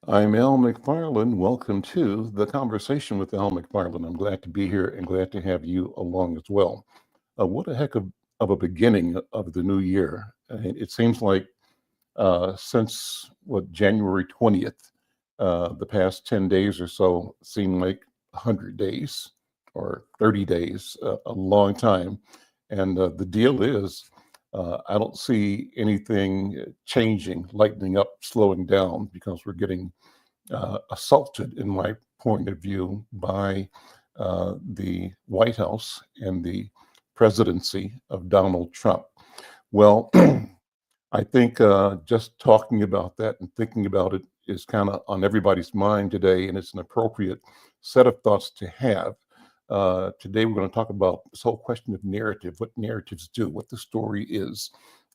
I'm Al McFarlane. Welcome to the Conversation with Al McFarlane. I'm glad to be here and glad to have you along as well. What a heck of a beginning of the new year. It seems like since January 20th, the past 10 days or so seem like 100 days or 30 days, a long time. And the deal is, I don't see anything changing, lightening up, slowing down because we're getting assaulted, in my point of view, by the White House and the presidency of Donald Trump. Well, I think just talking about that and thinking about it is kind of on everybody's mind today, and it's an appropriate set of thoughts to have. Today, we're going to talk about this whole question of narrative, what narratives do, what the story is.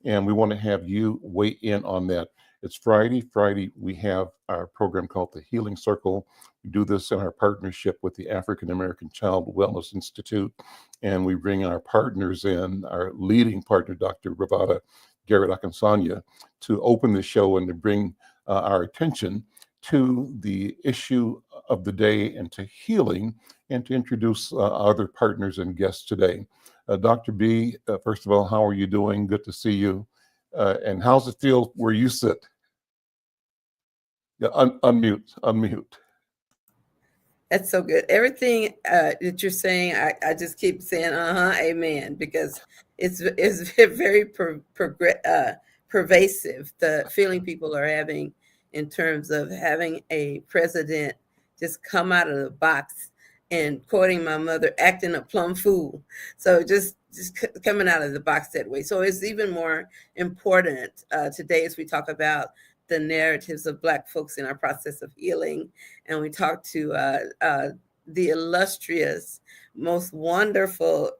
And we want to have you weigh in on that. It's Friday. Friday, we have our program called The Healing Circle. We do this in our partnership with the African American Child Wellness Institute. And we bring our partners in, our leading partner, Dr. Bravada, Garrett-Akinsanya, to open the show and to bring our attention to the issue of the day and to healing, and to introduce other partners and guests today. Dr. B, first of all, how are you doing? Good to see you. And how's it feel where you sit? Yeah, unmute. That's so good. Everything that you're saying, I just keep saying, amen, because it's very pervasive, the feeling people are having in terms of having a president just come out of the box and, quoting my mother, acting a plum fool. So just coming out of the box that way. So it's even more important today as we talk about the narratives of Black folks in our process of healing. And we talked to the illustrious, most wonderful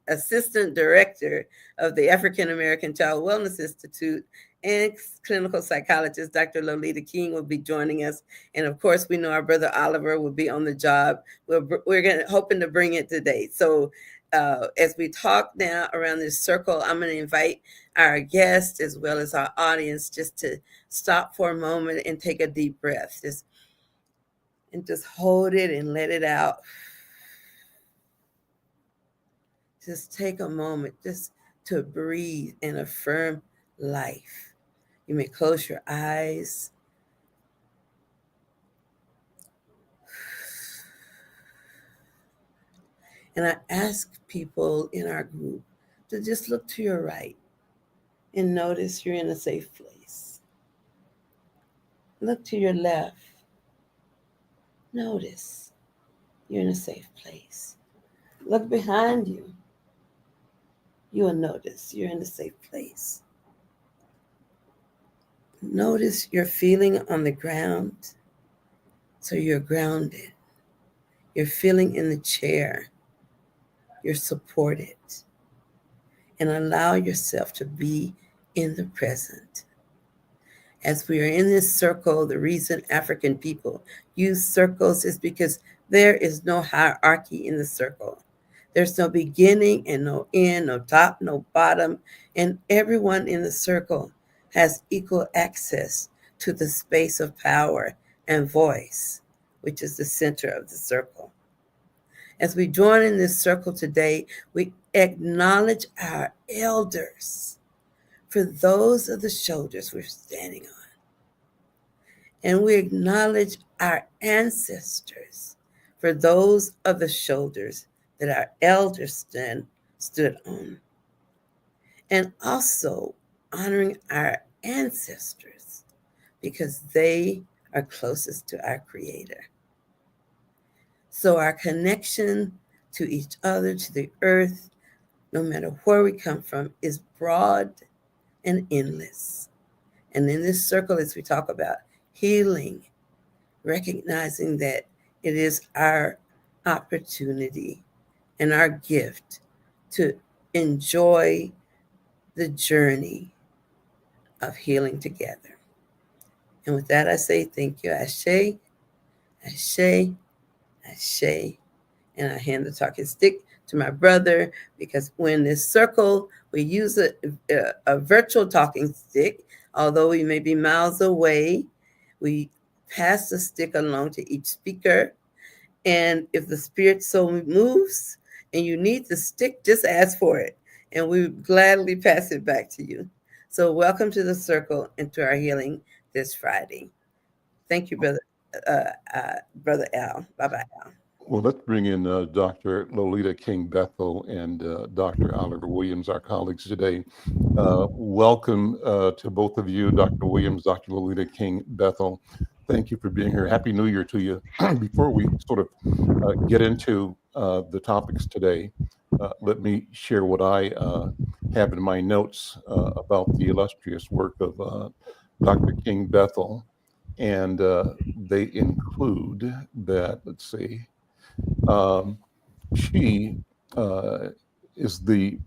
assistant director of the African American Child Wellness Institute and clinical psychologist, Dr. Lolita King, will be joining us. And of course, we know our brother Oliver will be on the job. We're hoping to bring it today. So as we talk now around this circle, I'm going to invite our guests as well as our audience just to stop for a moment and take a deep breath. Just hold it and let it out. Just take a moment just to breathe and affirm life. You may close your eyes. And I ask people in our group to just look to your right and notice you're in a safe place. Look to your left. Notice you're in a safe place. Look behind you. You will notice you're in a safe place. Notice your feeling on the ground, so you're grounded. You're feeling in the chair. You're supported. And allow yourself to be in the present. As we are in this circle, the reason African people use circles is because there is no hierarchy in the circle. There's no beginning and no end, no top, no bottom, and everyone in the circle has equal access to the space of power and voice, which is the center of the circle. As we join in this circle today, we acknowledge our elders for those of the shoulders we're standing on. And we acknowledge our ancestors for those of the shoulders that our elders stood on. And also honoring our ancestors because they are closest to our Creator. So our connection to each other, to the earth, no matter where we come from, is broad and endless. And in this circle, as we talk about healing, recognizing that it is our opportunity and our gift to enjoy the journey of healing together. And with that, I say thank you. Ashe, Ashe, Ashe. And I hand the talking stick to my brother, because when this circle, we use a virtual talking stick, although we may be miles away. We pass the stick along to each speaker. And if the spirit so moves and you need the stick, just ask for it. And we would gladly pass it back to you. So welcome to the circle and to our healing this Friday. Thank you, Brother Al. Bye-bye, Al. Well, let's bring in Dr. Lolita King-Bethel and Dr. Oliver Williams, our colleagues today. Welcome to both of you, Dr. Williams, Dr. Lolita King-Bethel. Thank you for being here. Happy New Year to you. Before we sort of get into the topics today, let me share what I have in my notes about the illustrious work of Dr. King-Bethel. And they include that, let's see, she is the,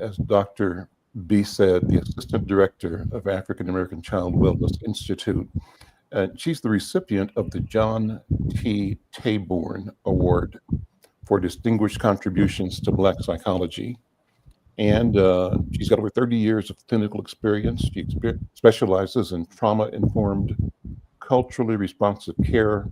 as Dr. B said, the Assistant Director of African American Child Wellness Institute. She's the recipient of the John T. Taborn Award for distinguished contributions to Black psychology. And she's got over 30 years of clinical experience. She specializes in trauma-informed, culturally responsive care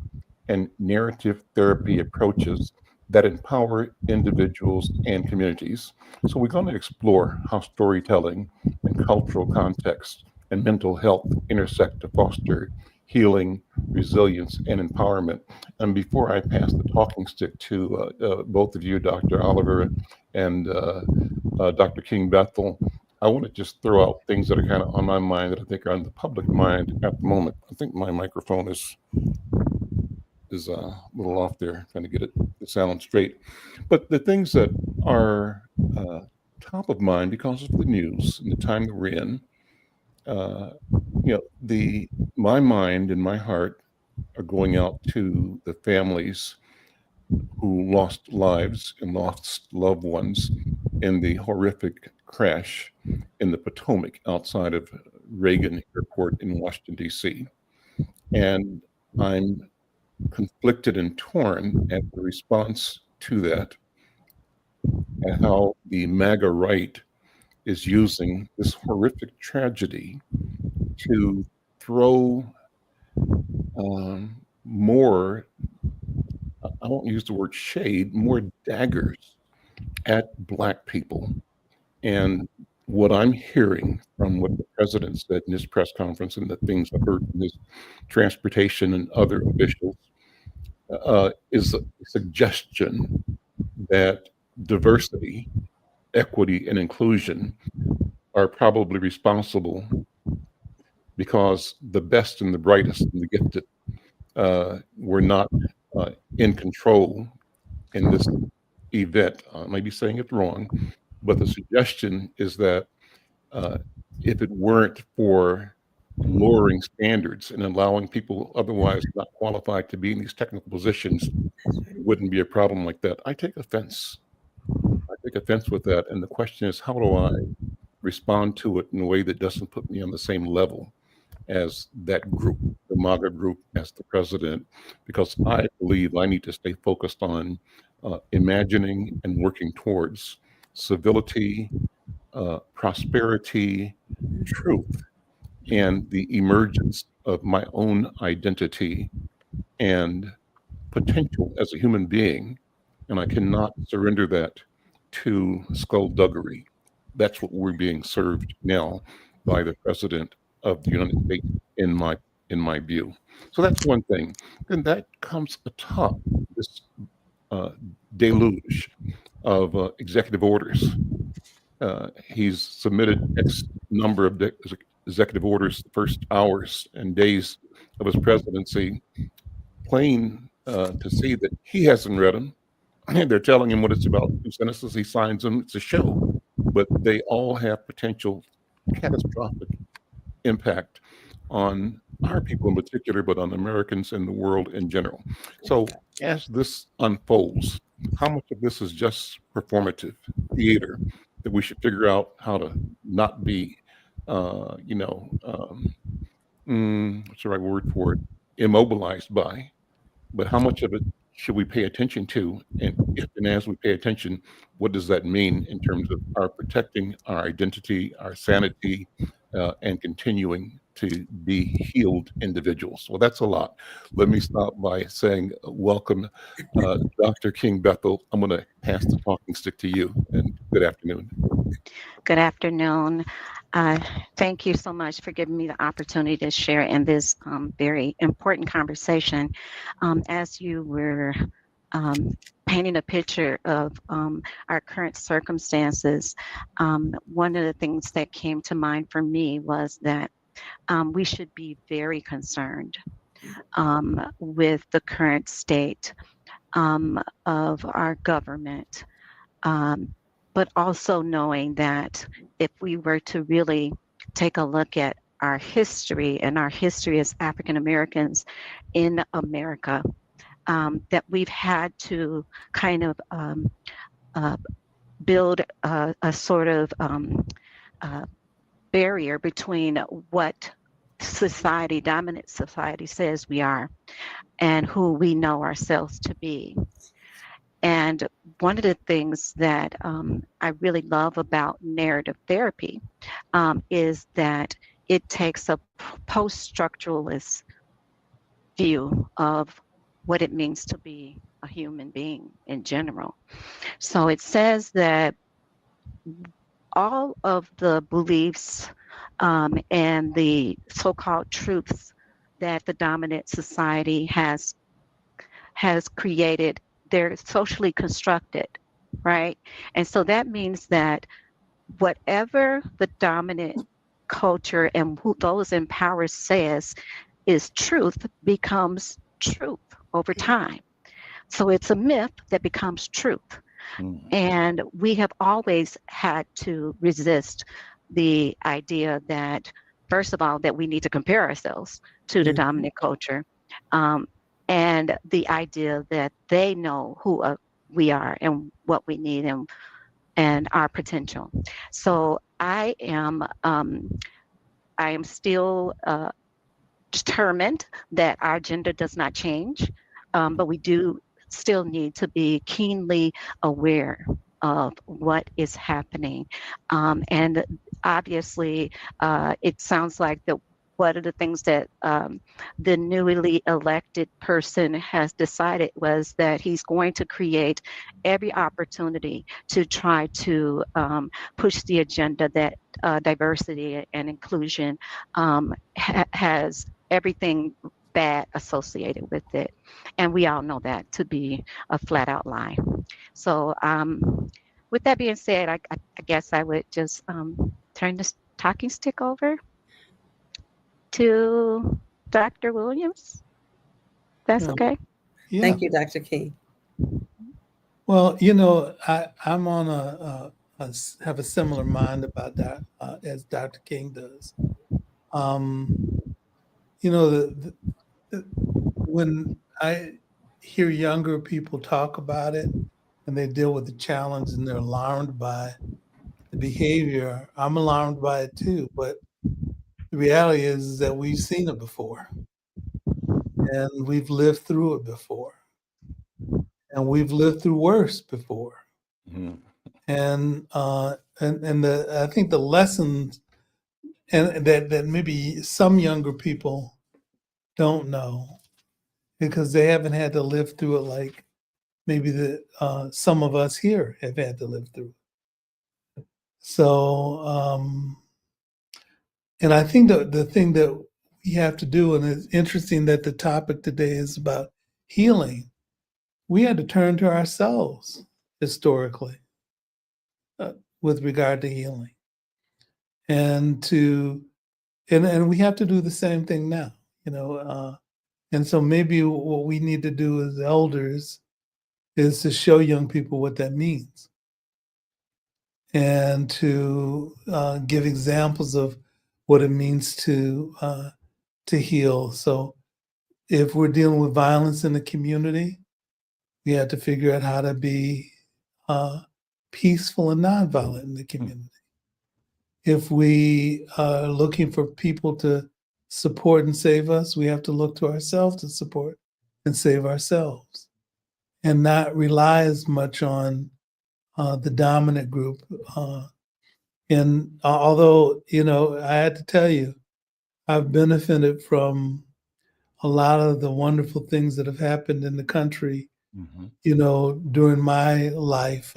and narrative therapy approaches that empower individuals and communities. So we're going to explore how storytelling and cultural context and mental health intersect to foster healing, resilience, and empowerment. And before I pass the talking stick to both of you, Dr. Oliver and Dr. King-Bethel, I want to just throw out things that are kind of on my mind that I think are on the public mind at the moment. I think my microphone is a little off there, trying to get it to sound straight. But the things that are top of mind because of the news and the time that we're in, my mind and my heart are going out to the families who lost lives and lost loved ones in the horrific crash in the Potomac outside of Reagan Airport in Washington, D.C. And I'm conflicted and torn at the response to that and how the MAGA right is using this horrific tragedy to throw more, I won't use the word shade, more daggers at Black people. And what I'm hearing from what the president said in his press conference and the things I've heard from his transportation and other officials is a suggestion that diversity, equity, and inclusion are probably responsible because the best and the brightest and the gifted were not in control in this event. I may be saying it wrong, but the suggestion is that if it weren't for lowering standards and allowing people otherwise not qualified to be in these technical positions, it wouldn't be a problem like that. I take offense. I take offense with that. And the question is, how do I respond to it in a way that doesn't put me on the same level as that group, the MAGA group, as the president? Because I believe I need to stay focused on imagining and working towards civility, prosperity, truth, and the emergence of my own identity and potential as a human being. And I cannot surrender that to skullduggery. That's what we're being served now by the president of the United States, in my view. So that's one thing. Then that comes atop this deluge of executive orders. He's submitted X number of executive orders the first hours and days of his presidency, plain to see that he hasn't read them. They're telling him what it's about. 2 sentences, he signs them. It's a show, but they all have potential catastrophic impact on our people in particular, but on Americans and the world in general. So as this unfolds, how much of this is just performative theater that we should figure out how to not be, what's the right word for it, immobilized by, but how much of it should we pay attention to? And if and as we pay attention, what does that mean in terms of our protecting our identity, our sanity, and continuing to be healed individuals. Well, that's a lot. Let me start by saying welcome, Dr. King-Bethel. I'm going to pass the talking stick to you, and good afternoon. Good afternoon. Uh, Thank you so much for giving me the opportunity to share in this very important conversation. As you were um, painting a picture of our current circumstances, one of the things that came to mind for me was that we should be very concerned with the current state of our government. Um, but also knowing that if we were to really take a look at our history and our history as African Americans in America, that we've had to kind of uh, build a sort of uh, barrier between what society, dominant society, says we are and who we know ourselves to be. And one of the things that I really love about narrative therapy is that it takes a post-structuralist view of what it means to be a human being in general. So it says that all of the beliefs and the so-called truths that the dominant society has created, they're socially constructed, right? And so that means that whatever the dominant culture and who those in power says is truth becomes truth over time. So it's a myth that becomes truth. And we have always had to resist the idea that, first of all, that we need to compare ourselves to the dominant culture. And the idea that they know who we are and what we need and our potential. So I am still determined that our agenda does not change, but we do still need to be keenly aware of what is happening. And obviously, it sounds like one of the things that the newly elected person has decided was that he's going to create every opportunity to try to push the agenda that diversity and inclusion has everything bad associated with it. And we all know that to be a flat out lie. So with that being said, I guess I would just turn this talking stick over to Dr. Williams. That's okay. Yeah. Thank you, Dr. King. Well, I'm on have a similar mind about that as Dr. King does. When I hear younger people talk about it and they deal with the challenge and they're alarmed by the behavior, I'm alarmed by it too. But the reality is that we've seen it before and we've lived through it before and we've lived through worse before. And I think the lessons and that maybe some younger people don't know because they haven't had to live through it like maybe some of us here have had to live through. So, and I think the thing that we have to do, and it's interesting that the topic today is about healing, we had to turn to ourselves historically with regard to healing. And we have to do the same thing now, and so maybe what we need to do as elders is to show young people what that means and to give examples of what it means to heal. So if we're dealing with violence in the community, we have to figure out how to be peaceful and nonviolent in the community. If we are looking for people to support and save us, we have to look to ourselves to support and save ourselves and not rely as much on the dominant group. And although, I had to tell you, I've benefited from a lot of the wonderful things that have happened in the country, during my life.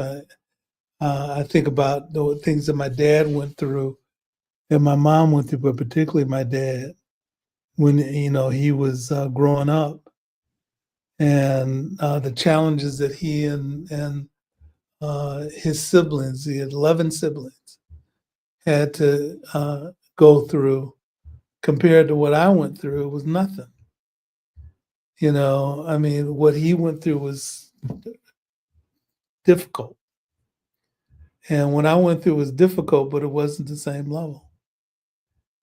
I think about the things that my dad went through and my mom went through, but particularly my dad when, he was growing up, and the challenges that he and his siblings, he had 11 siblings, had to go through compared to what I went through. It was nothing. I mean, what he went through was difficult. And what I went through was difficult, but it wasn't the same level.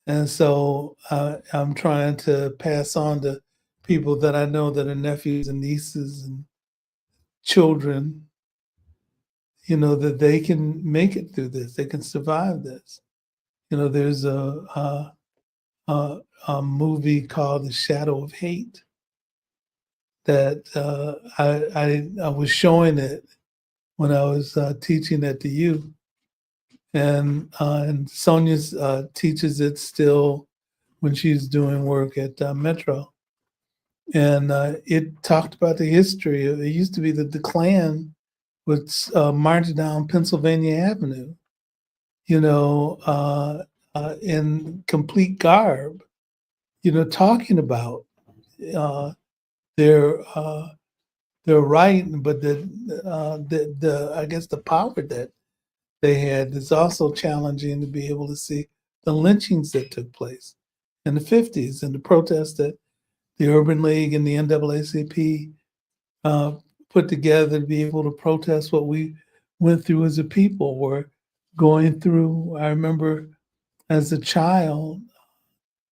And so I'm trying to pass on to people that I know that are nephews and nieces and children, that they can make it through this. They can survive this. There's a movie called The Shadow of Hate that I was showing it when I was teaching at the U. And Sonia teaches it still when she's doing work at Metro. And it talked about the history. It used to be that the Klan would march down Pennsylvania Avenue, in complete garb, talking about their right, but the I guess the power that they had is also challenging to be able to see the lynchings that took place in the 50s and the protests that the Urban League and the NAACP put together to be able to protest what we went through as a people. Were going through. I remember as a child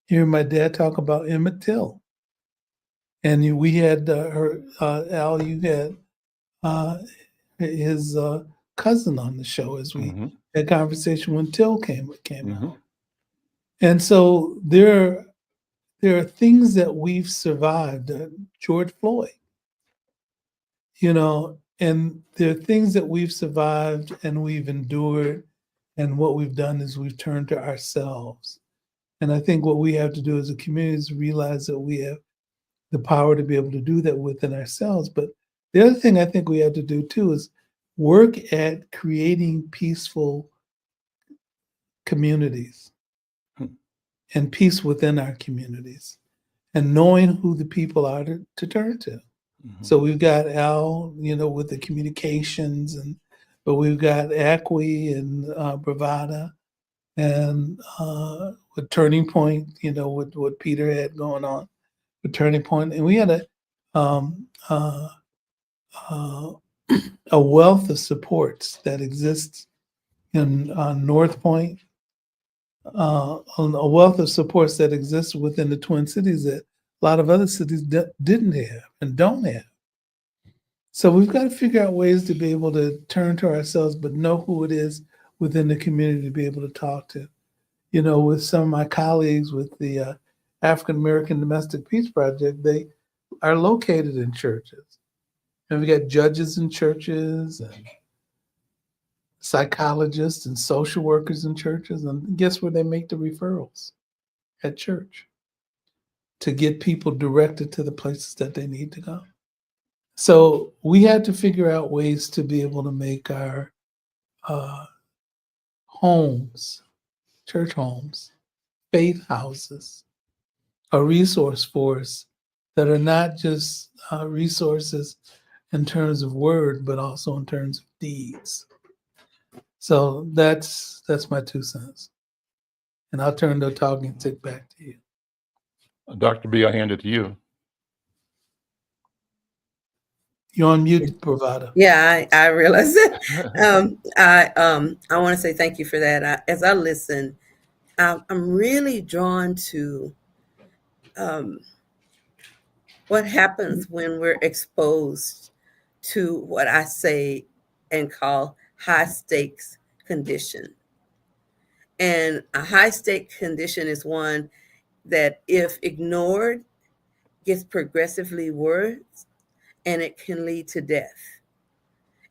hearing my dad talk about Emmett Till, and we had Al. You had his cousin on the show as we had conversation when Till came out. And so there are things that we've survived. George Floyd, and there are things that we've survived and we've endured, and what we've done is we've turned to ourselves. And I think what we have to do as a community is realize that we have the power to be able to do that within ourselves. But the other thing I think we have to do too is work at creating peaceful communities and peace within our communities, and knowing who the people are to turn to. So we've got Al, with the communications, but we've got Acqui and Bravada, and with Turning Point, with what Peter had going on with Turning Point, and we had a wealth of supports that exists in North Point, a wealth of supports that exists within the Twin Cities that a lot of other cities didn't have and don't have. So we've got to figure out ways to be able to turn to ourselves, but know who it is within the community to be able to talk to. With some of my colleagues with the African American Domestic Peace Project, they are located in churches. And we got judges in churches and psychologists and social workers in churches. And guess where they make the referrals? At church, to get people directed to the places that they need to go. So we had to figure out ways to be able to make our homes, church homes, faith houses, a resource for us that are not just resources in terms of word, but also in terms of deeds. So that's my 2 cents. And I'll turn the talking stick back to you. Dr. B, I hand it to you. You're on mute, Bravada. Yeah, I realize it. I want to say thank you for that. As I listen, I'm really drawn to what happens when we're exposed to what I say and call high stakes condition. And a high stake condition is one that, if ignored, gets progressively worse, and it can lead to death.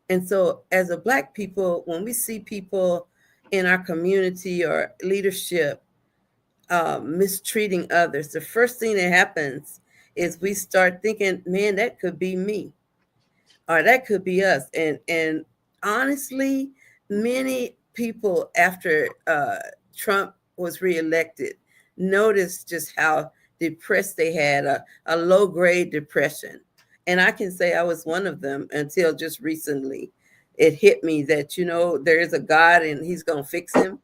And so as a Black people, when we see people in our community or leadership mistreating others, the first thing that happens is we start thinking, man, that could be me, or that could be us. And honestly, many people after Trump was reelected noticed just how depressed they had, a low grade depression. And I can say I was one of them until just recently. It hit me that, there is a God and he's going to fix him.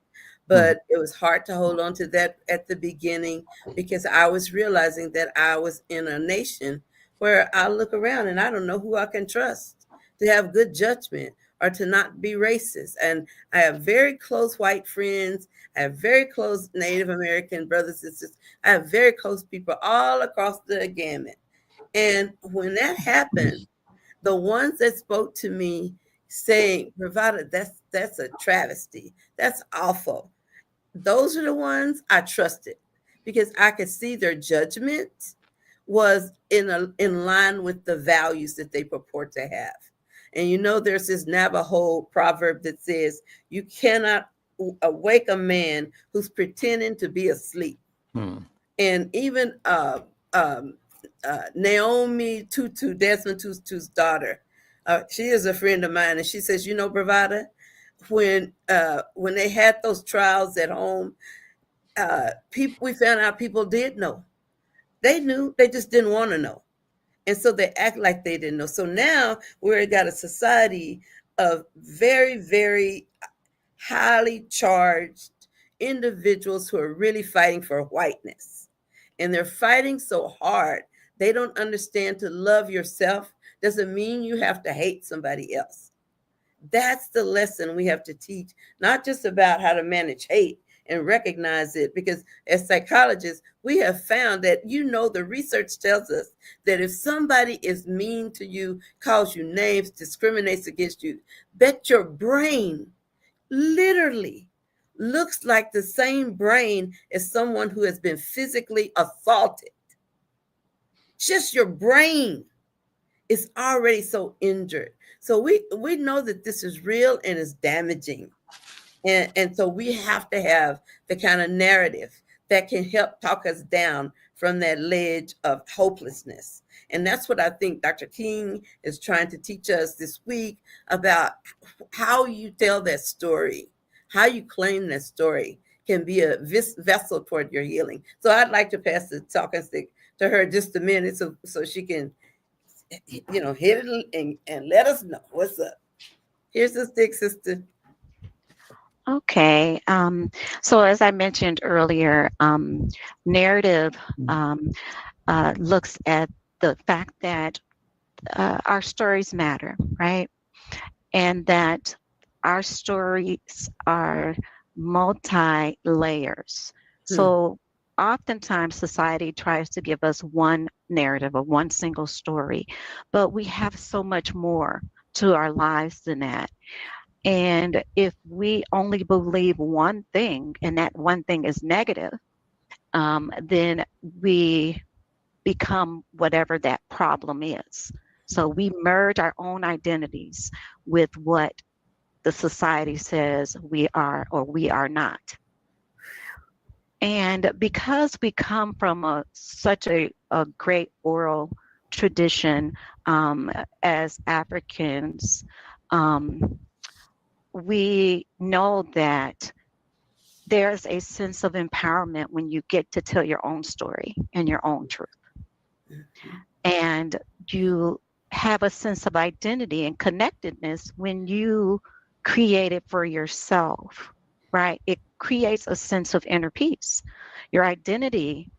But it was hard to hold on to that at the beginning, because I was realizing that I was in a nation where I look around and I don't know who I can trust to have good judgment or to not be racist. And I have very close white friends. I have very close Native American brothers and sisters. I have very close people all across the gamut. And when that happened, the ones that spoke to me saying, Bravada, that's a travesty. That's awful. Those are the ones I trusted, because I could see their judgment was in line with the values that they purport to have. And there's this Navajo proverb that says, you cannot awake a man who's pretending to be asleep. And even Naomi Tutu, Desmond Tutu's daughter, she is a friend of mine, and she says, Bravada, when they had those trials at home, we found out people did know. They knew, they just didn't want to know. And so they act like they didn't know. So now we've got a society of very, very highly charged individuals who are really fighting for whiteness. And they're fighting so hard, they don't understand to love yourself doesn't mean you have to hate somebody else. That's the lesson we have to teach, not just about how to manage hate and recognize it, because as psychologists, we have found that, the research tells us that if somebody is mean to you, calls you names, discriminates against you, bet your brain literally looks like the same brain as someone who has been physically assaulted. Just your brain is already so injured. So we know that this is real and is damaging. And so we have to have the kind of narrative that can help talk us down from that ledge of hopelessness. And that's what I think Dr. King is trying to teach us this week, about how you tell that story, how you claim that story can be a vessel toward your healing. So I'd like to pass the talking stick to her just a minute so she can, hit it and let us know what's up. Here's the stick, sister. Okay. So as I mentioned earlier, narrative looks at the fact that our stories matter, right? And that our stories are multi-layers. So oftentimes society tries to give us one narrative or one single story, but we have so much more to our lives than that. And if we only believe one thing, and that one thing is negative, then we become whatever that problem is. So we merge our own identities with what the society says we are or we are not. And because we come from such a great oral tradition as Africans, we know that there's a sense of empowerment when you get to tell your own story and your own truth. And you have a sense of identity and connectedness when you create it for yourself, right? It creates a sense of inner peace. Your identity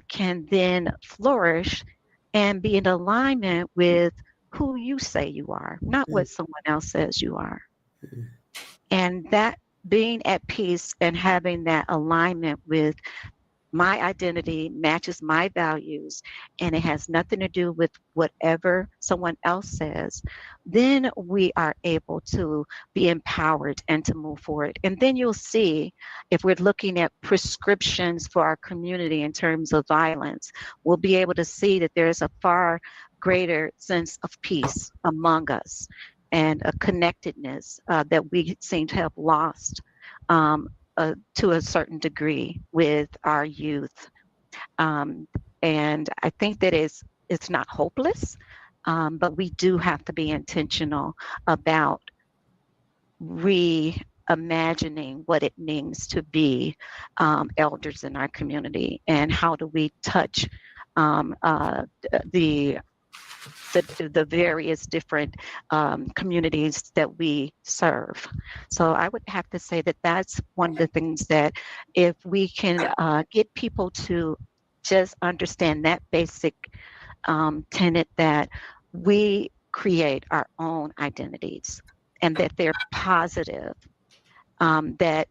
can then flourish and be in alignment with who you say you are, not what someone else says you are. And that being at peace and having that alignment with my identity matches my values, and it has nothing to do with whatever someone else says, then we are able to be empowered and to move forward. And then you'll see, if we're looking at prescriptions for our community in terms of violence, we'll be able to see that there's a far greater sense of peace among us and a connectedness that we seem to have lost to a certain degree with our youth. And I think that it's not hopeless, but we do have to be intentional about reimagining what it means to be elders in our community, and how do we touch the the various different communities that we serve. So I would have to say that that's one of the things that, if we can get people to just understand that basic tenet, that we create our own identities and that they're positive, that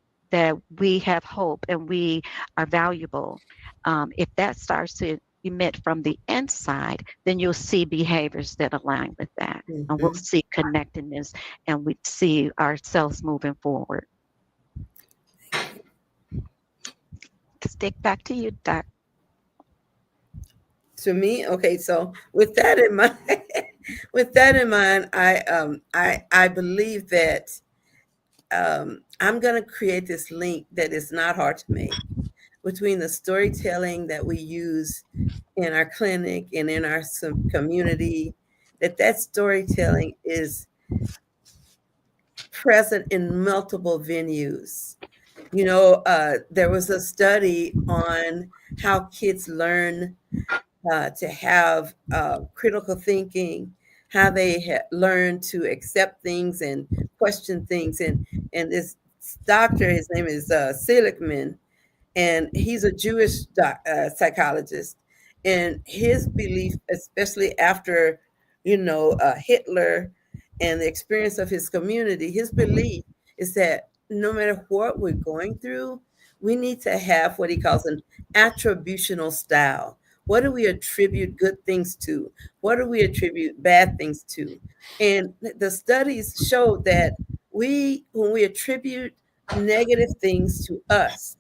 we have hope and we are valuable. If that starts to emit from the inside, then you'll see behaviors that align with that. And we'll see connectedness, and we see ourselves moving forward. Stick back to you, Doc. To me, okay. So with that in mind, I believe that I'm going to create this link that is not hard to make between the storytelling that we use in our clinic and in our community, that storytelling is present in multiple venues. You know, there was a study on how kids learn to have critical thinking, how they learn to accept things and question things. And this doctor, his name is Seligman, and he's a Jewish psychologist. And his belief, especially after, Hitler and the experience of his community, his belief is that no matter what we're going through, we need to have what he calls an attributional style. What do we attribute good things to? What do we attribute bad things to? And the studies show that when we attribute negative things to us,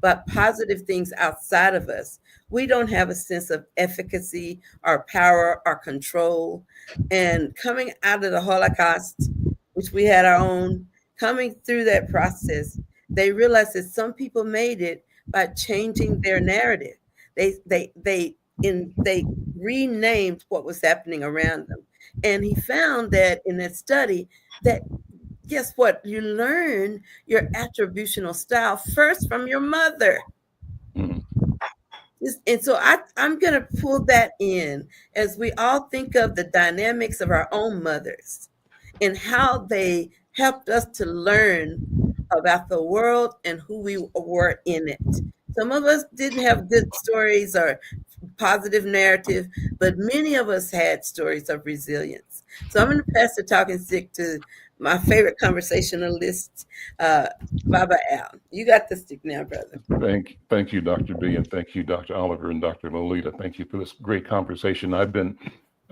but positive things outside of us, we don't have a sense of efficacy or power or control. And coming out of the Holocaust, which we had our own, coming through that process, they realized that some people made it by changing their narrative. They renamed what was happening around them. And he found that in that study that, guess what? You learn your attributional style first from your mother. And so I'm going to pull that in as we all think of the dynamics of our own mothers and how they helped us to learn about the world and who we were in it. Some of us didn't have good stories or positive narrative, but many of us had stories of resilience. So I'm going to pass the talking stick to my favorite conversationalist, Baba Al. You got the stick now, brother. Thank you, Dr. B, and thank you, Dr. Oliver and Dr. Lolita. Thank you for this great conversation. I've been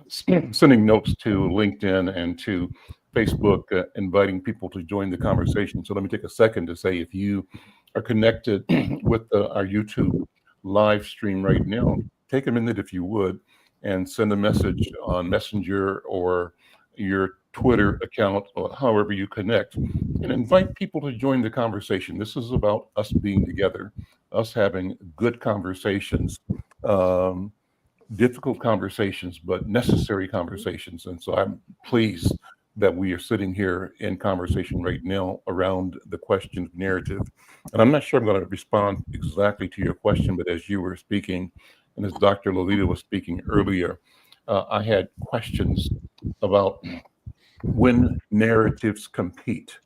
sending notes to LinkedIn and to Facebook, inviting people to join the conversation. So let me take a second to say, if you are connected with our YouTube live stream right now, take a minute, if you would, and send a message on Messenger or your Twitter account, or however you connect, and invite people to join the conversation. This is about us being together, us having good conversations, difficult conversations, but necessary conversations. And so I'm pleased that we are sitting here in conversation right now around the question of narrative. And I'm not sure I'm going to respond exactly to your question, but as you were speaking, and as Dr. Lolita was speaking earlier, I had questions about when narratives compete.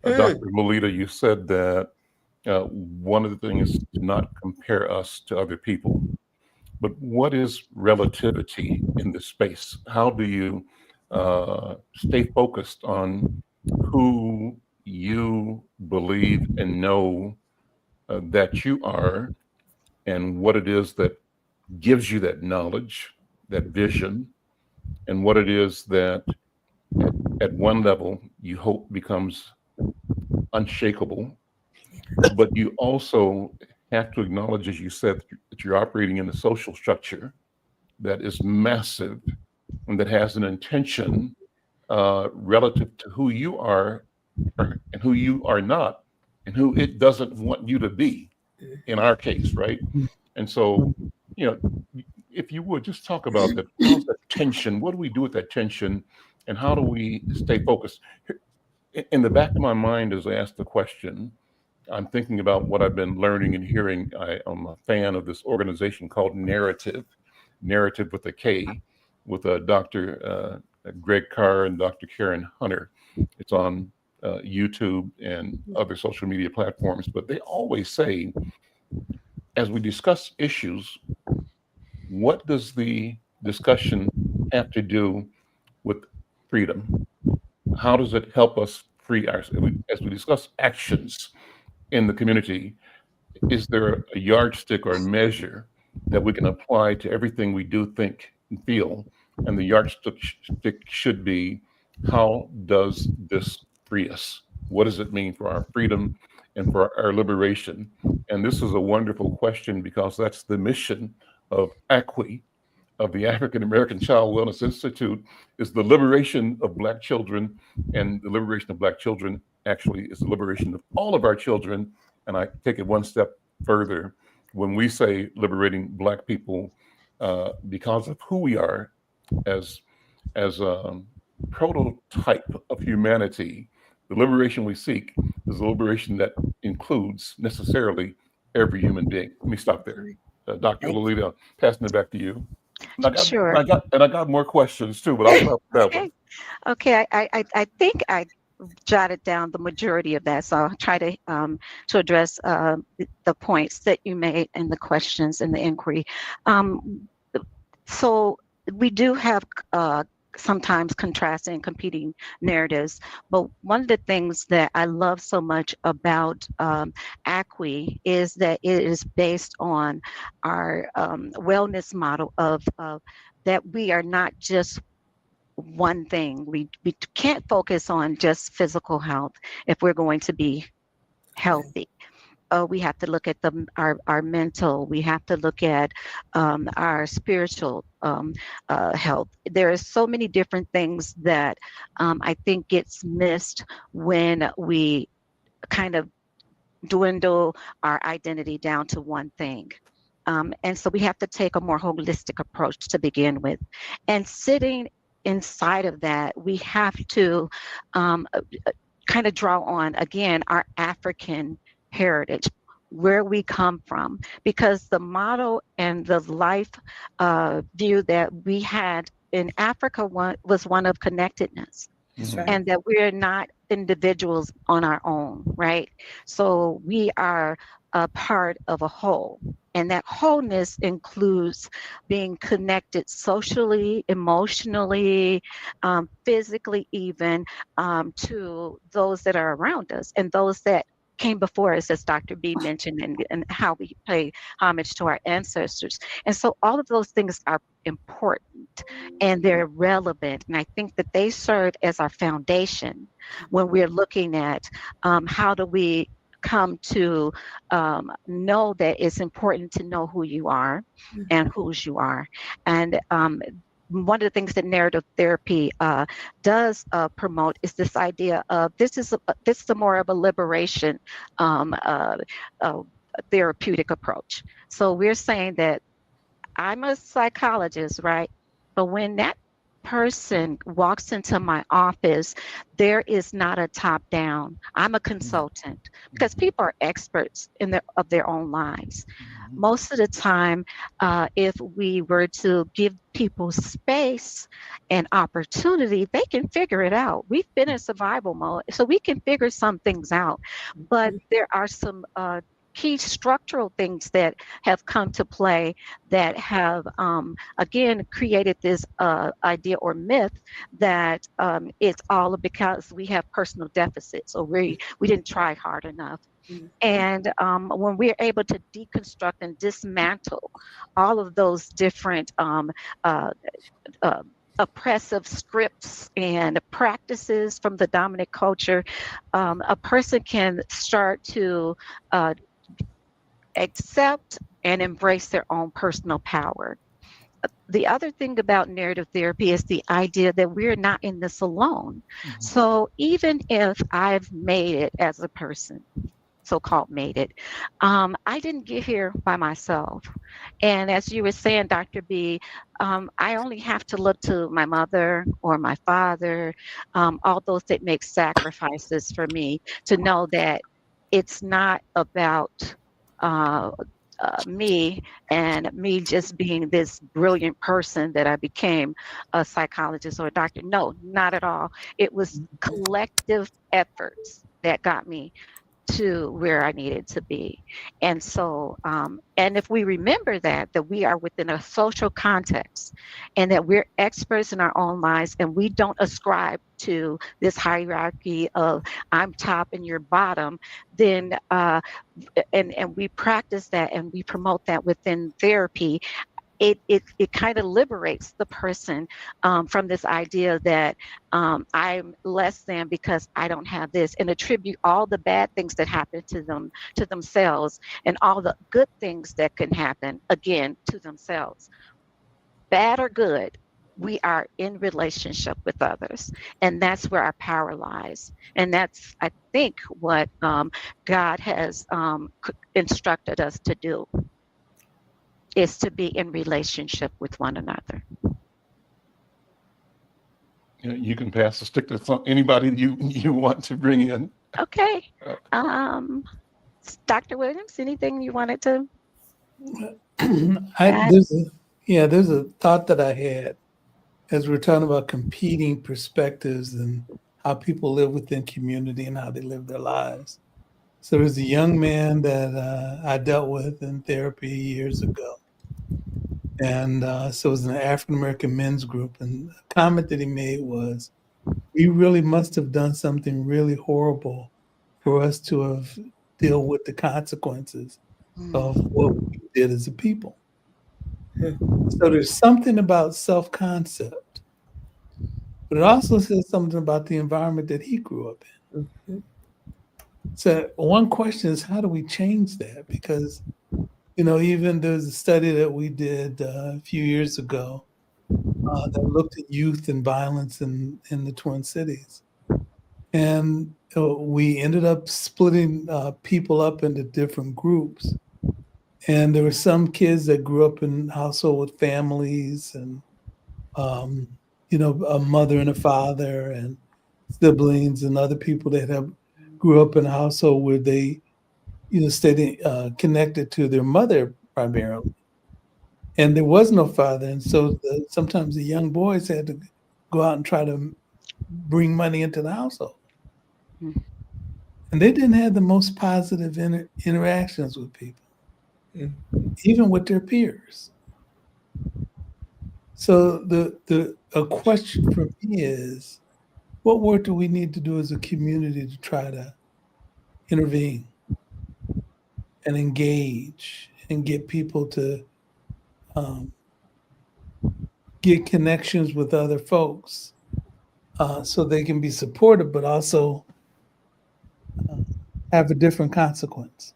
Dr. Lolita, you said that one of the things is to not compare us to other people. But what is relativity in this space? How do you stay focused on who you believe and know that you are, and what it is that gives you that knowledge, that vision, and what it is that at one level you hope becomes unshakable, but you also have to acknowledge, as you said, that you're operating in a social structure that is massive and that has an intention relative to who you are and who you are not, and who it doesn't want you to be, in our case, right? And so, you know, if you would just talk about that, how's that tension? What do we do with that tension? And how do we stay focused? In the back of my mind, as I ask the question, I'm thinking about what I've been learning and hearing. I'm a fan of this organization called Narrative with a K, with Dr. Greg Carr and Dr. Karen Hunter. It's on YouTube and other social media platforms. But they always say, as we discuss issues, what does the discussion have to do with freedom? How does it help us free ourselves? As we discuss actions in the community, is there a yardstick or a measure that we can apply to everything we do, think, and feel? And the yardstick should be, how does this free us? What does it mean for our freedom and for our liberation? And this is a wonderful question, because that's the mission of ACWI, of the African American Child Wellness Institute, is the liberation of Black children. And the liberation of Black children actually is the liberation of all of our children. And I take it one step further. When we say liberating Black people, because of who we are as a prototype of humanity, the liberation we seek is a liberation that includes necessarily every human being. Let me stop there. Dr. Lolita, passing it back to you. Sure. I got more questions too, but I'll stop with that one. Okay. I think I jotted down the majority of that, so I'll try to address the points that you made and the questions and the inquiry. So we do have sometimes contrasting and competing narratives, but one of the things that I love so much about ACWI is that it is based on our wellness model of that we are not just one thing. We can't focus on just physical health if we're going to be healthy. We have to look at our mental. We have to look at our spiritual health. There are so many different things that I think gets missed when we kind of dwindle our identity down to one thing. And so we have to take a more holistic approach to begin with. And sitting inside of that, we have to kind of draw on, again, our African heritage, where we come from, because the model and the life view that we had in Africa was one of connectedness. That's right. And that we're not individuals on our own, right? So we are a part of a whole. And that wholeness includes being connected socially, emotionally, physically, even to those that are around us and those that came before us, as Dr. B mentioned, and how we pay homage to our ancestors. And so all of those things are important and they're relevant. And I think that they serve as our foundation when we're looking at how do we come to know that it's important to know who you are and whose you are. And one of the things that narrative therapy does promote is this idea of this is more of a liberation therapeutic approach. So we're saying that I'm a psychologist, right? But when that person walks into my office, there is not a top down. I'm a consultant, because people are experts of their own lives. Most of the time, if we were to give people space and opportunity, they can figure it out. We've been in survival mode, so we can figure some things out. But there are some key structural things that have come to play that have, again, created this idea or myth that it's all because we have personal deficits or we didn't try hard enough. And when we're able to deconstruct and dismantle all of those different oppressive scripts and practices from the dominant culture, a person can start to accept and embrace their own personal power. The other thing about narrative therapy is the idea that we're not in this alone. So even if I've made it as a person, so-called made it. I didn't get here by myself. And as you were saying, Dr. B, I only have to look to my mother or my father, all those that make sacrifices for me, to know that it's not about uh, me and me just being this brilliant person that I became, a psychologist or a doctor. No, not at all. It was collective efforts that got me to where I needed to be. And so, and if we remember that we are within a social context and that we're experts in our own lives, and we don't ascribe to this hierarchy of I'm top and you're bottom, then, and we practice that and we promote that within therapy, it kind of liberates the person from this idea that I'm less than because I don't have this, and attribute all the bad things that happen to them to themselves, and all the good things that can happen again to themselves. Bad or good, we are in relationship with others, and that's where our power lies. And that's, I think, what God has instructed us to do, is to be in relationship with one another. You can pass the stick to anybody you want to bring in. Okay. Dr. Williams, anything you wanted to add? There's a thought that I had as we're talking about competing perspectives and how people live within community and how they live their lives. So there's a young man that I dealt with in therapy years ago. And so it was an African-American men's group. And the comment that he made was, we really must have done something really horrible for us to have deal with the consequences of what we did as a people. So there's something about self-concept, but it also says something about the environment that he grew up in. So one question is, how do we change that? Because, even there's a study that we did a few years ago that looked at youth and violence in the Twin Cities. And we ended up splitting people up into different groups. And there were some kids that grew up in household with families and, a mother and a father and siblings, and other people that grew up in a household where they, stayed connected to their mother primarily. And there was no father. And so sometimes the young boys had to go out and try to bring money into the household. And they didn't have the most positive interactions with people, even with their peers. So a question for me is, what work do we need to do as a community to try to intervene and engage and get people to get connections with other folks so they can be supportive, but also have a different consequence?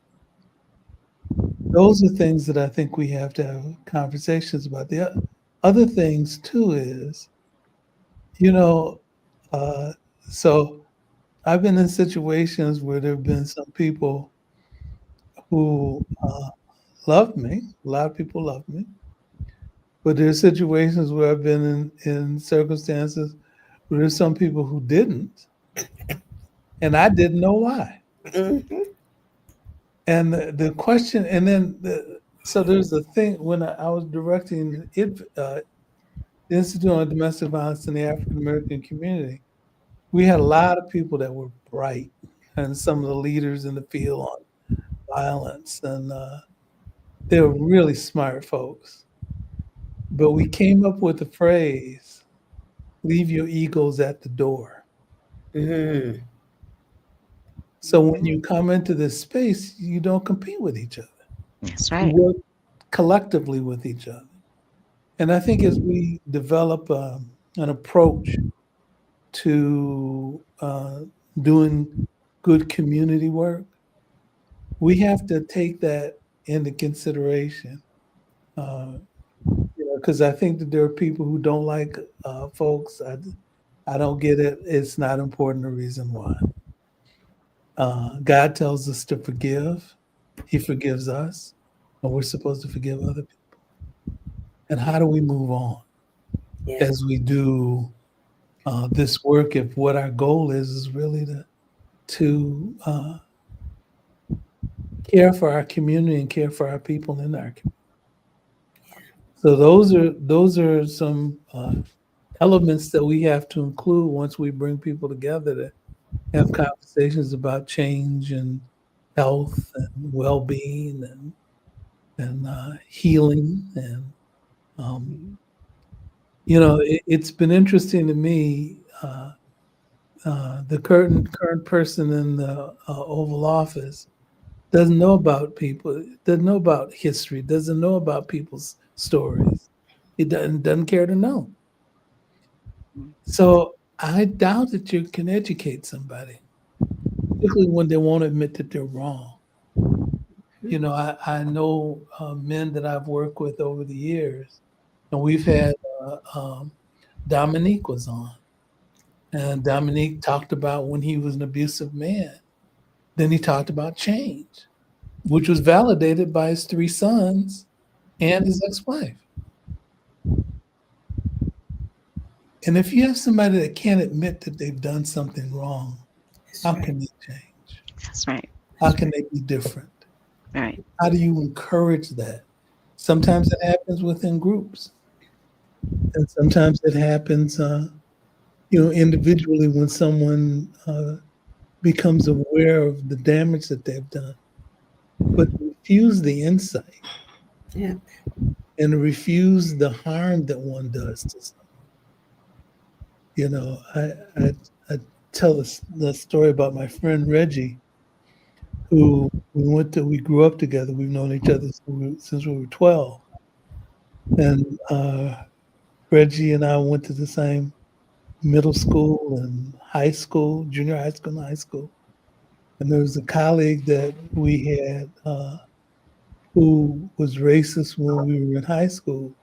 Those are things that I think we have to have conversations about. The other things too is, so I've been in situations where there have been some people who love me. A lot of people love me. But there are situations where I've been in circumstances where there's some people who didn't, and I didn't know why. And the question, and then, so there's the thing, when I was directing the Institute on Domestic Violence in the African American community, we had a lot of people that were bright, and some of the leaders in the field on violence, and they were really smart folks. But we came up with the phrase, leave your egos at the door. So when you come into this space, you don't compete with each other. That's right. You work collectively with each other. And I think as we develop an approach to doing good community work, we have to take that into consideration. Because I think that there are people who don't like folks. I don't get it. It's not important, the reason why. God tells us to forgive. He forgives us, and we're supposed to forgive other people. And how do we move on Yeah. as we do this work? If what our goal is really to care for our community and care for our people in our community. So those are some elements that we have to include once we bring people together to have conversations about change and health and well-being and healing. And it's been interesting to me. The current person in the Oval Office doesn't know about people, doesn't know about history, doesn't know about people's stories. He doesn't care to know. So I doubt that you can educate somebody, particularly when they won't admit that they're wrong. I know men that I've worked with over the years, and we've had Dominique was on, and Dominique talked about when he was an abusive man. Then he talked about change, which was validated by his 3 sons and his ex-wife. And if you have somebody that can't admit that they've done something wrong, how can they change? That's right. How can they be different? Right. How do you encourage that? Sometimes it happens within groups. And sometimes it happens, individually when someone becomes aware of the damage that they've done. But refuse the insight. Yeah. And refuse the harm that one does to someone. I tell the story about my friend Reggie, who we grew up together. We've known each other since we were 12. And Reggie and I went to the same middle school and high school, junior high school and high school. And there was a colleague that we had who was racist when we were in high school.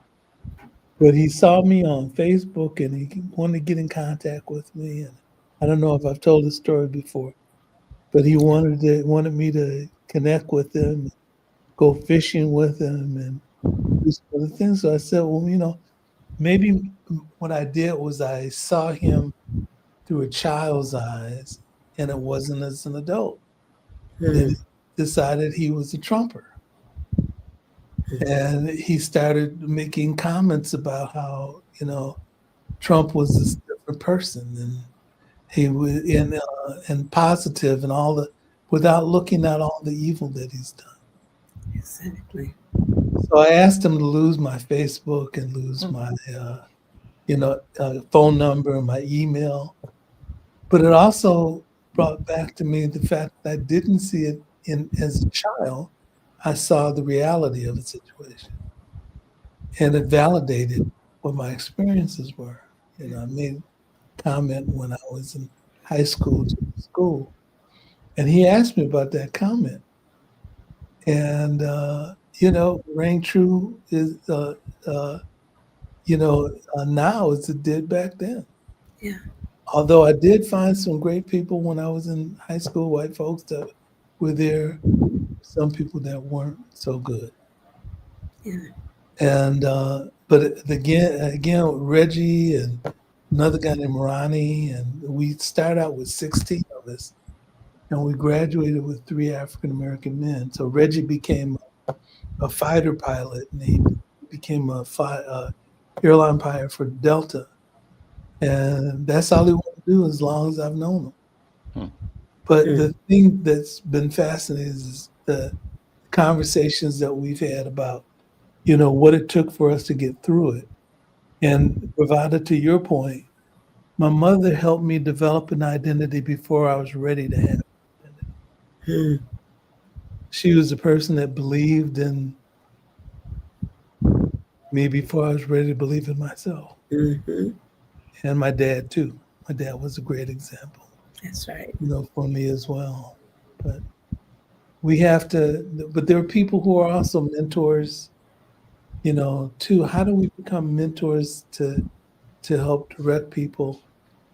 But he saw me on Facebook and he wanted to get in contact with me. And I don't know if I've told this story before, but he wanted me to connect with him, go fishing with him, and do some other things. So I said, well, maybe what I did was I saw him through a child's eyes, and it wasn't as an adult. Then he decided he was a Trumper. And he started making comments about how, Trump was this different person, and he was and positive and all without looking at all the evil that he's done. Exactly. So I asked him to lose my Facebook and lose my, phone number and my email. But it also brought back to me the fact that I didn't see it as a child. I saw the reality of the situation, and it validated what my experiences were. I made a comment when I was in high school to school, and he asked me about that comment. And rang true is now as it did back then. Yeah. Although I did find some great people when I was in high school, white folks that were there, some people that weren't so good. Yeah. And but again, Reggie and another guy named Ronnie, and we started out with 16 of us, and we graduated with 3 African American men. So Reggie became a fighter pilot, and he became a airline pilot for Delta, and that's all he wanted to do as long as I've known him. But the thing that's been fascinating is the conversations that we've had about, what it took for us to get through it. And Bravada, to your point, my mother helped me develop an identity before I was ready to have an identity. She was the person that believed in me before I was ready to believe in myself. And my dad too. My dad was a great example. That's right. For me as well. But we have to, but there are people who are also mentors, too. How do we become mentors to help direct people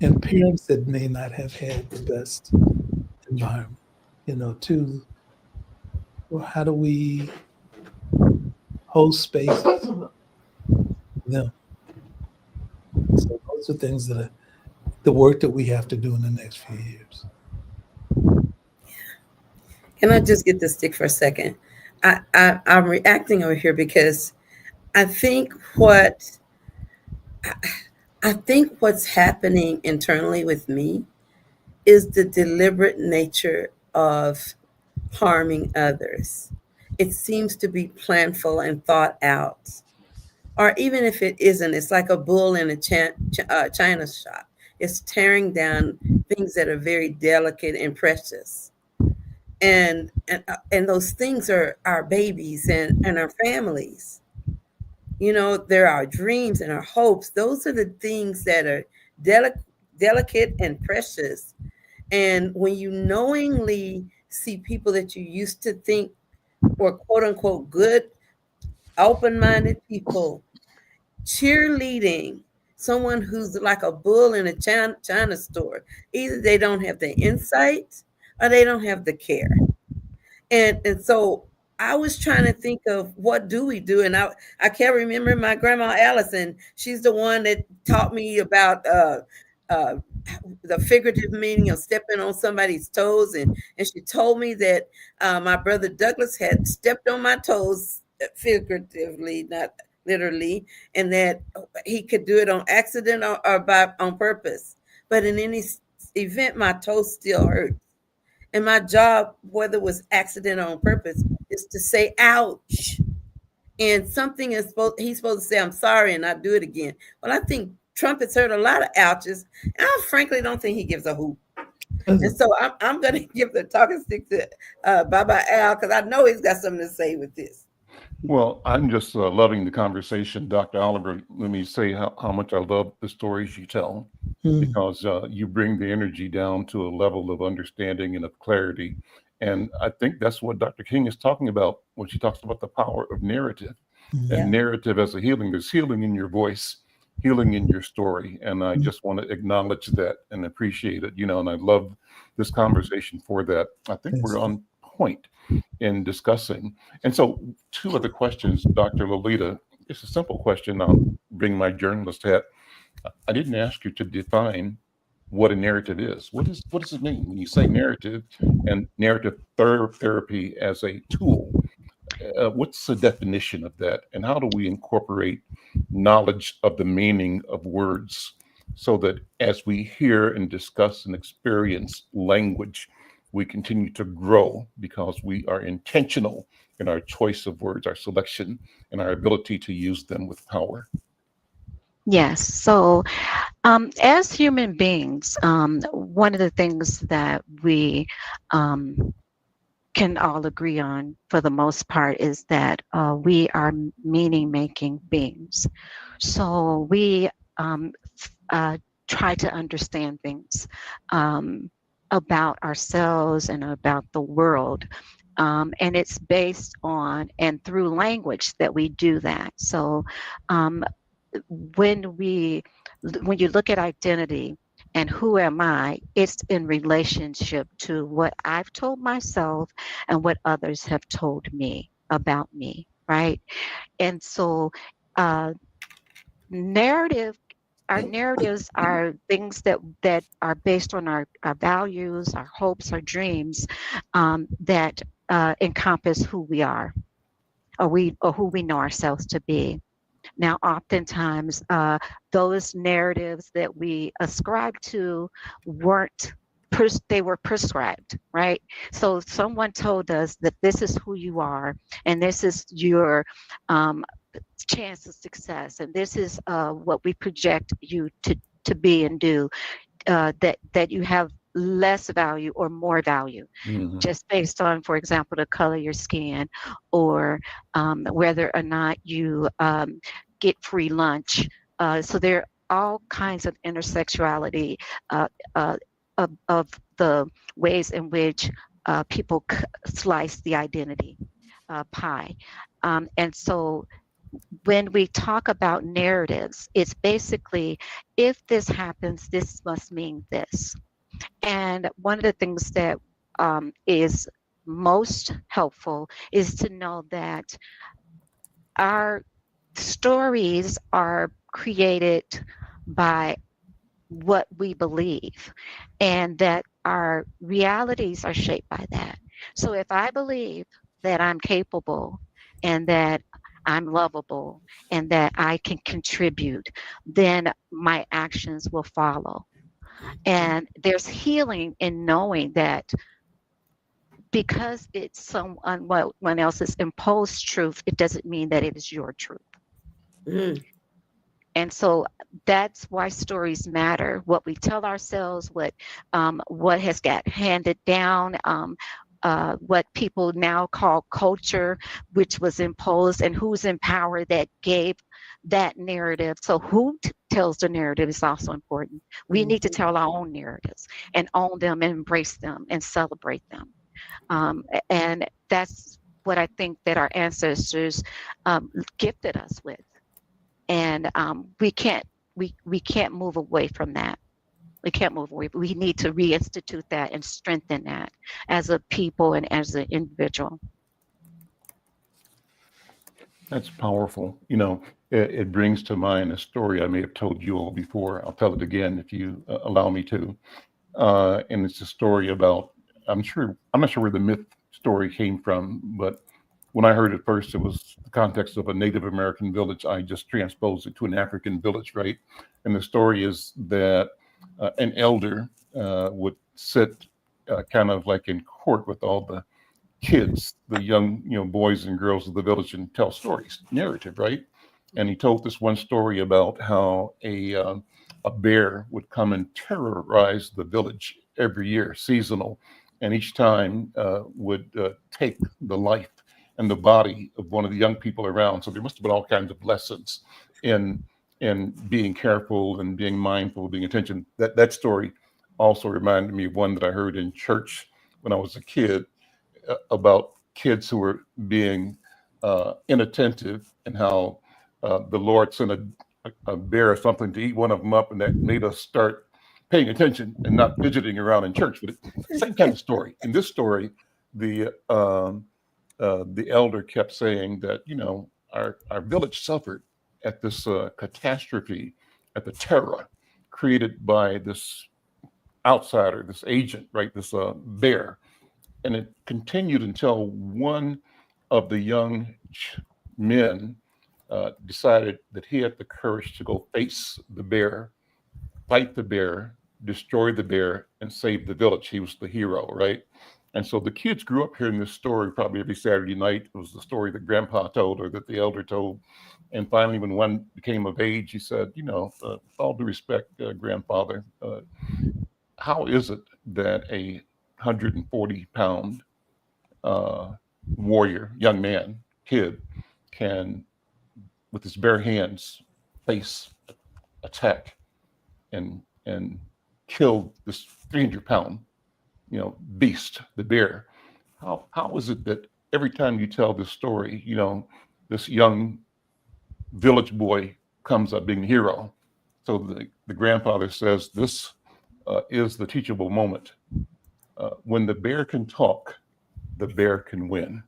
and parents that may not have had the best environment? to, well, how do we host spaces for them? So those are things that the work that we have to do in the next few years. Can I just get the stick for a second? I'm reacting over here because I think what I think what's happening internally with me is the deliberate nature of harming others. It seems to be planful and thought out. Or even if it isn't, it's like a bull in a china shop. It's tearing down things that are very delicate and precious. And those things are our babies and our families. They're our dreams and our hopes. Those are the things that are delic- delicate and precious. And when you knowingly see people that you used to think were quote unquote good, open minded people cheerleading someone who's like a bull in a China store, either they don't have the insight or they don't have the care. And so I was trying to think of what do we do, and I can't remember my grandma Allison. She's the one that taught me about uh, the figurative meaning of stepping on somebody's toes, and she told me that my brother Douglas had stepped on my toes figuratively, not literally, and that he could do it on accident or by on purpose. But in any event, my toes still hurt. And my job, whether it was accident or on purpose, is to say ouch. And something he's supposed to say, I'm sorry, and not do it again. Well, I think Trump has heard a lot of ouches. And I frankly don't think he gives a hoot. And so I'm going to give the talking stick to Baba Al, because I know he's got something to say with this. Well, I'm just loving the conversation, Dr. Oliver. Let me say how much I love the stories you tell, because you bring the energy down to a level of understanding and of clarity. And I think that's what Dr. King is talking about when she talks about the power of narrative. Yeah. And narrative as a healing. There's healing in your voice, healing in your story. And I just want to acknowledge that and appreciate it, and I love this conversation for that. I think we're on point in discussing. And so, two other questions, Dr. Lolita. It's a simple question. I'll bring my journalist hat. I didn't ask you to define what a narrative is. What does it mean when you say narrative and narrative therapy as a tool? What's the definition of that, and how do we incorporate knowledge of the meaning of words so that as we hear and discuss and experience language, we continue to grow because we are intentional in our choice of words, our selection, and our ability to use them with power? Yes. So, as human beings, one of the things that we can all agree on, for the most part, is that we are meaning-making beings. So we try to understand things about ourselves and about the world. And it's based on and through language that we do that. So when you look at identity and who am I, it's in relationship to what I've told myself and what others have told me about me, right? And so our narratives are things that are based on our values, our hopes, our dreams, that encompass who we are, or who we know ourselves to be. Now, oftentimes, those narratives that we ascribe to weren't, they were prescribed, right? So someone told us that this is who you are, and this is your chance of success, and this is what we project you to be and do, that you have less value or more value, just based on, for example, the color of your skin, or whether or not you get free lunch. So there are all kinds of intersectionality of the ways in which people slice the identity pie. And so when we talk about narratives, it's basically, if this happens, this must mean this. And one of the things that is most helpful is to know that our stories are created by what we believe, and that our realities are shaped by that. So if I believe that I'm capable and that I'm lovable and that I can contribute, then my actions will follow. And there's healing in knowing that because it's someone else's imposed truth, it doesn't mean that it is your truth. Mm. And so that's why stories matter. What we tell ourselves, what has got handed down, what people now call culture, which was imposed, and who's in power that gave that narrative. So who tells the narrative is also important. We need to tell our own narratives and own them and embrace them and celebrate them. And that's what I think that our ancestors gifted us with. And we can't move away from that. We can't move away. We need to reinstitute that and strengthen that as a people and as an individual. That's powerful. It brings to mind a story I may have told you all before. I'll tell it again if you allow me to. And it's a story about, I'm not sure where the myth story came from, but when I heard it first, it was the context of a Native American village. I just transposed it to an African village, right? And the story is that an elder would sit kind of like in court with all the kids, the young, boys and girls of the village, and tell stories, narrative, right? And he told this one story about how a bear would come and terrorize the village every year, seasonal, and each time would take the life and the body of one of the young people around. So there must have been all kinds of lessons in being careful and being mindful, being attention. That story also reminded me of one that I heard in church when I was a kid about kids who were being inattentive, and how the Lord sent a bear or something to eat one of them up, and that made us start paying attention and not fidgeting around in church. But it's the same kind of story. In this story, the elder kept saying that, our village suffered at this catastrophe, at the terror created by this outsider, this agent, right, this bear. And it continued until one of the young men decided that he had the courage to go face the bear, fight the bear, destroy the bear, and save the village. He was the hero, right? And so the kids grew up hearing this story probably every Saturday night. It was the story that Grandpa told or that the elder told. And finally, when one became of age, he said, with all due respect, grandfather, how is it that a 140-pound warrior, young man, kid, can, with his bare hands, face, attack, and kill this 300-pound, beast, the bear? How is it that every time you tell this story, this young village boy comes up being the hero? So the grandfather says this is the teachable moment. When the bear can talk, the bear can win.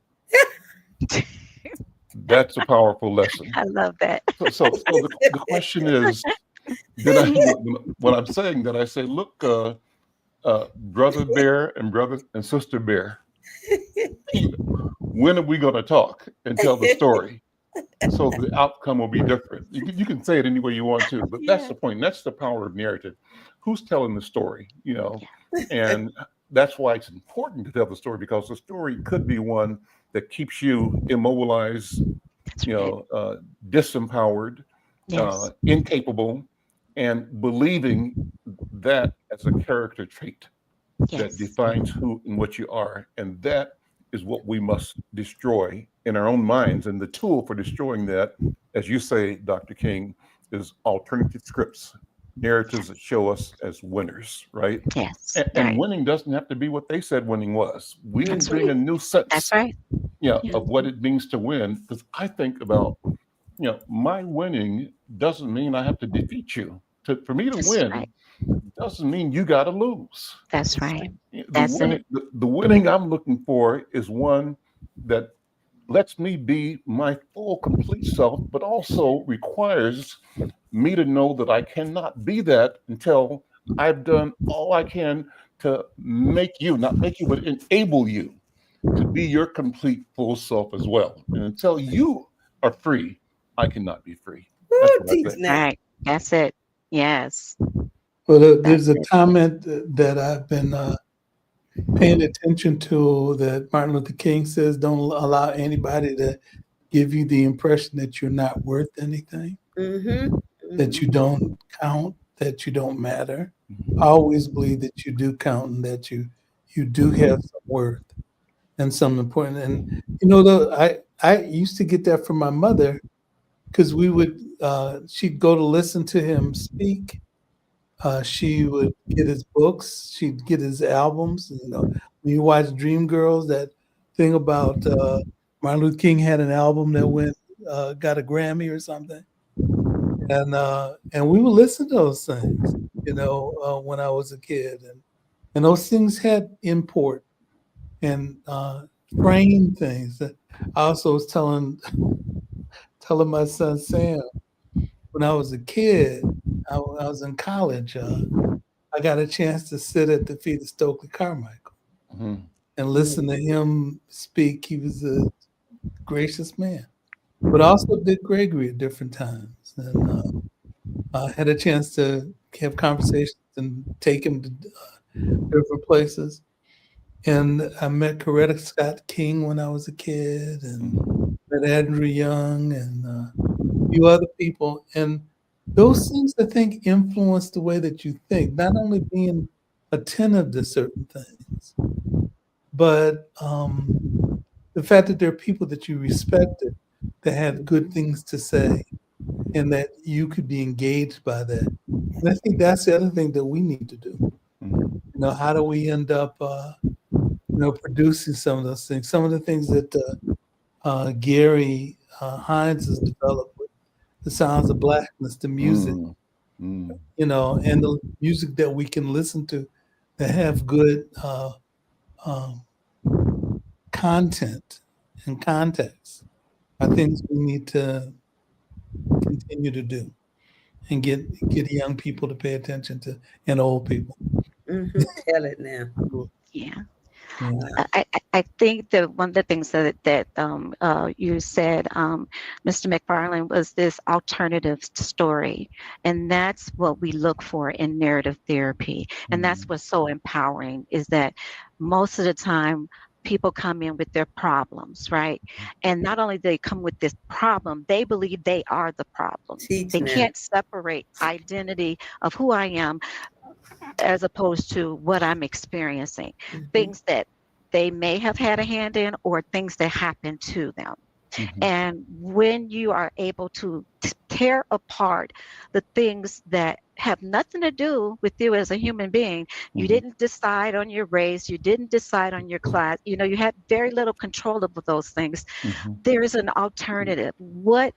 That's a powerful lesson. I love that. So the question is, when I'm saying that, I say, look, brother bear and brother and sister bear, when are we going to talk and tell the story? So the outcome will be different. You can say it any way you want to, but that's the point. That's the power of narrative. Who's telling the story, and that's why it's important to tell the story, because the story could be one that keeps you immobilized, disempowered, incapable, and believing that as a character trait that defines who and what you are. And that is what we must destroy in our own minds. And the tool for destroying that, as you say, Dr. King, is alternative scripts, narratives that show us as winners, right? Yes. And winning doesn't have to be what they said winning was. We can bring a new sense That's right. of what it means to win. Because I think about, my winning doesn't mean I have to defeat you. For me to win doesn't mean you got to lose. That's right. The That's it. winning, the winning I'm looking for is one that lets me be my full, complete self, but also requires me to know that I cannot be that until I've done all I can to make you, not make you, but enable you to be your complete full self as well. And until you are free, I cannot be free. That's Woo, what I teach think. now. Right. That's it. Yes. Well, That's there's a it. comment that I've been paying attention to that Martin Luther King says, don't allow anybody to give you the impression that you're not worth anything, that you don't count, that you don't matter. I always believe that you do count and that you do have some worth and some important. And I used to get that from my mother because we would she'd go to listen to him speak. She would get his books. She'd get his albums. When you watch Dreamgirls, that thing about Martin Luther King had an album that got a Grammy or something, and we would listen to those things. When I was a kid, and those things had import and frame things. I also was telling my son Sam when I was a kid, I was in college. I got a chance to sit at the feet of Stokely Carmichael Mhm. and listen to him speak. He was a gracious man, but also Dick Gregory at different times. And I had a chance to have conversations and take him to different places. And I met Coretta Scott King when I was a kid, and met Andrew Young and a few other people. And those things, I think, influence the way that you think, not only being attentive to certain things, but the fact that there are people that you respected that had good things to say and that you could be engaged by that. And I think that's the other thing that we need to do. How do we end up, producing some of those things? Some of the things that Gary Hines has developed with the sounds of blackness, the music, Mm. and the music that we can listen to that have good um, content and context are things we need to continue to do and get young people to pay attention to and old people. Tell it now. Yeah. Yeah. I think that one of the things that you said, Mr. McFarlane, was this alternative story, and that's what we look for in narrative therapy, and that's what's so empowering. Is that most of the time people come in with their problems, right? And not only do they come with this problem, they believe they are the problem. Teach They now. can't separate identity of who I am as opposed to what I'm experiencing, things that they may have had a hand in or things that happen to them. And when you are able to tear apart the things that have nothing to do with you as a human being, you didn't decide on your race, you didn't decide on your class, you had very little control over those things. There is an alternative. What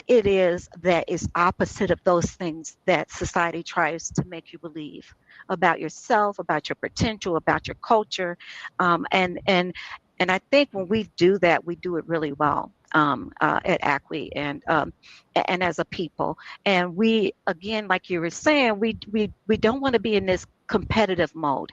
it is that is opposite of those things that society tries to make you believe about yourself, about your potential, about your culture, and I think when we do that, we do it really well at ACWI and as a people. And we, again, like you were saying, we don't want to be in this competitive mode,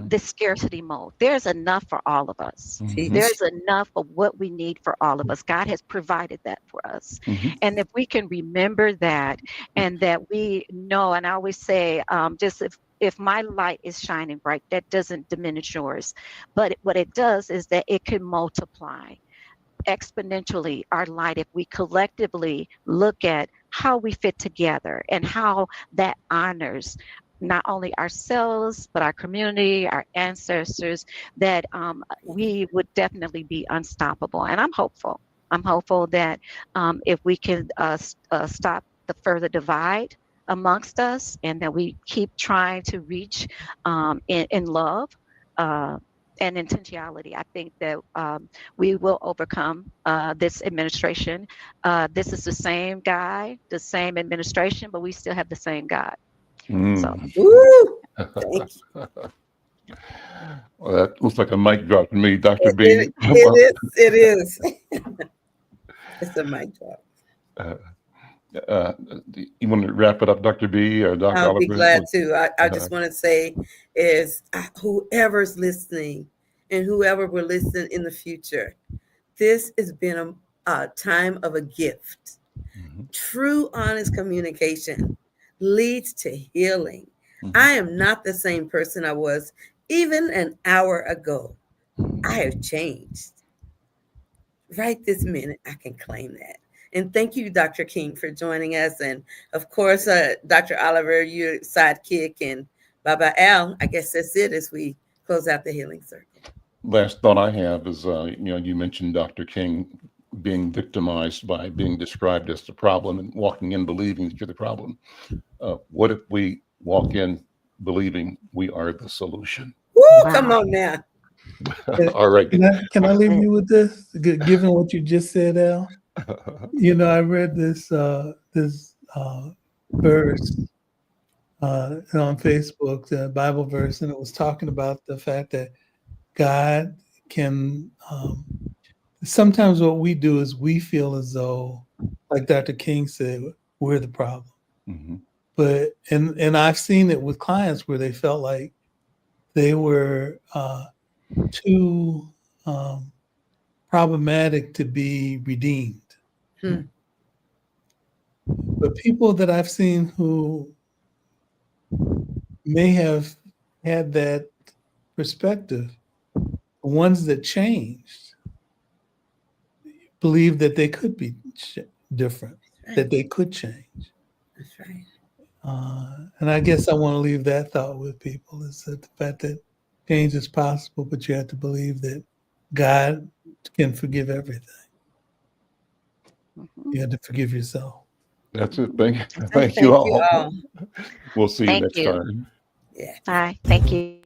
this scarcity mode. There's enough for all of us. There's enough of what we need for all of us. God has provided that for us. And if we can remember that, and that we know, and I always say, just if my light is shining bright, that doesn't diminish yours. But what it does is that it can multiply exponentially our light if we collectively look at how we fit together and how that honors not only ourselves, but our community, our ancestors, that we would definitely be unstoppable. And I'm hopeful. I'm hopeful that if we can stop the further divide amongst us, and that we keep trying to reach in love and intentionality, I think that we will overcome this administration. This is the same guy, the same administration, but we still have the same God. So Woo! Thank you. Well, that looks like a mic drop to me, Dr. B. It is. It's a mic drop. You want to wrap it up, Dr. B or Dr. I'll be Oliver? glad to. I just want to say is whoever's listening and whoever will listen in the future, this has been a time of a gift. True, honest communication leads to healing. I am not the same person I was even an hour ago. I have changed. Right this minute, I can claim that. And thank you, Dr. King, for joining us. And of course, Dr. Oliver, your sidekick, and Baba Al. I guess that's it as we close out the healing circle. Last thought I have is, you mentioned Dr. King being victimized by being described as the problem and walking in believing that you're the problem. What if we walk in believing we are the solution? Woo, Wow. Come on now. All right. Can I leave you with this? Given what you just said, Al, I read this verse on Facebook, the Bible verse, and it was talking about the fact that God can. Sometimes what we do is we feel as though, like Dr. King said, we're the problem. But and I've seen it with clients where they felt like they were too problematic to be redeemed. But people that I've seen who may have had that perspective, the ones that changed, believe that they could be different, that they could change. That's right. And I guess I want to leave that thought with people, is that the fact that change is possible, but you have to believe that God can forgive everything. You have to forgive yourself. That's it. Thank you all. We'll see you Thank next you. time. Yeah. Bye. Thank you.